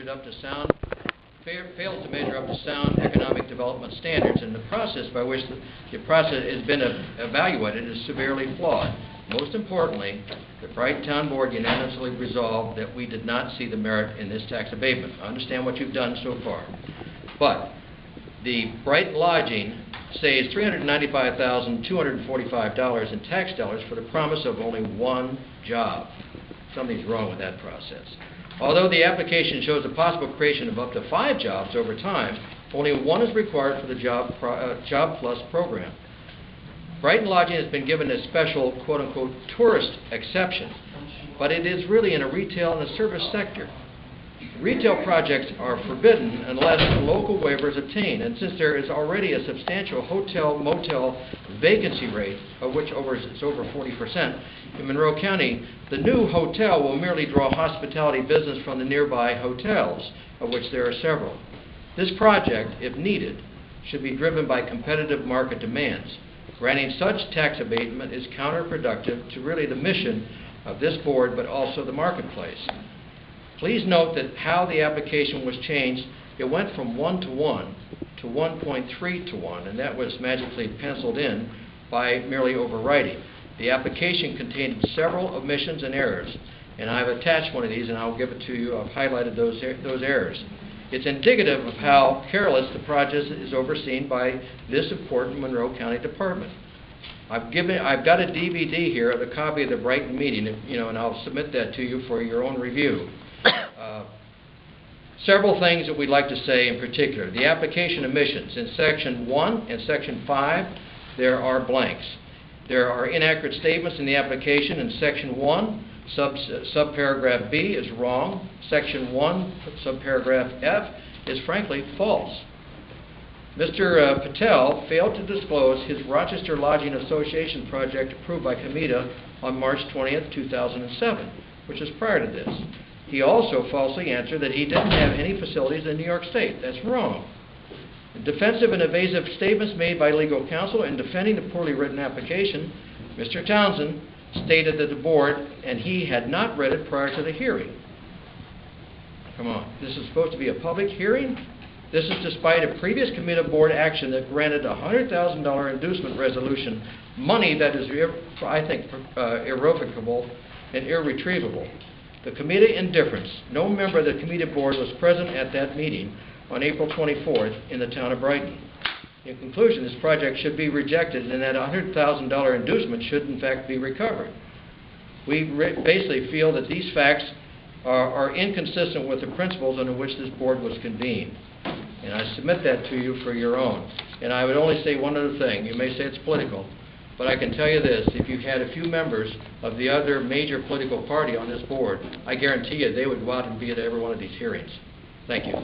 up to fails to measure up to sound economic development standards, and the process by which the process has been evaluated is severely flawed. Most importantly, the Brighton Town Board unanimously resolved that we did not see the merit in this tax abatement. I understand what you've done so far, but the Brighton Lodging saves $395,245 in tax dollars for the promise of only one job. Something's wrong with that process. Although the application shows the possible creation of up to 5 jobs over time, only 1 is required for the Job Plus program. Brighton Lodging has been given a special, quote-unquote, tourist exception, but it is really in a retail and a service sector. Retail projects are forbidden unless local waivers obtained, and since there is already a substantial hotel-motel vacancy rate, of which it's over 40% in Monroe County, the new hotel will merely draw hospitality business from the nearby hotels, of which there are several. This project, if needed, should be driven by competitive market demands. Granting such tax abatement is counterproductive to really the mission of this board, but also the marketplace. Please note that how the application was changed, it went from 1 to 1 to 1.3 to 1, and that was magically penciled in by merely overwriting. The application contained several omissions and errors, and I've attached one of these, and I'll give it to you. I've highlighted those errors. It's indicative of how careless the project is overseen by this important Monroe County department. I've got a DVD here of the copy of the Brighton meeting, and I'll submit that to you for your own review. Several things that we'd like to say in particular. The application omissions. In Section 1 and Section 5, there are blanks. There are inaccurate statements in the application. In Section 1, subparagraph B is wrong. Section 1, subparagraph F is frankly false. Mr. Patel failed to disclose his Rochester Lodging Association project approved by COMIDA on March 20th, 2007, which is prior to this. He also falsely answered that he didn't have any facilities in New York State. That's wrong. Defensive and evasive statements made by legal counsel in defending the poorly written application. Mr. Townsend stated that the board and he had not read it prior to the hearing. Come on, this is supposed to be a public hearing? This is despite a previous COMIDA board action that granted a $100,000 inducement resolution, money that is, I think, irrevocable and irretrievable. The COMIDA indifference. No member of the COMIDA board was present at that meeting on April 24th in the town of Brighton. In conclusion, this project should be rejected and that $100,000 inducement should in fact be recovered. We basically feel that these facts are inconsistent with the principles under which this board was convened. And I submit that to you for your own. And I would only say one other thing. You may say it's political, but I can tell you this. If you had a few members of the other major political party on this board, I guarantee you they would go out and be at every one of these hearings. Thank you.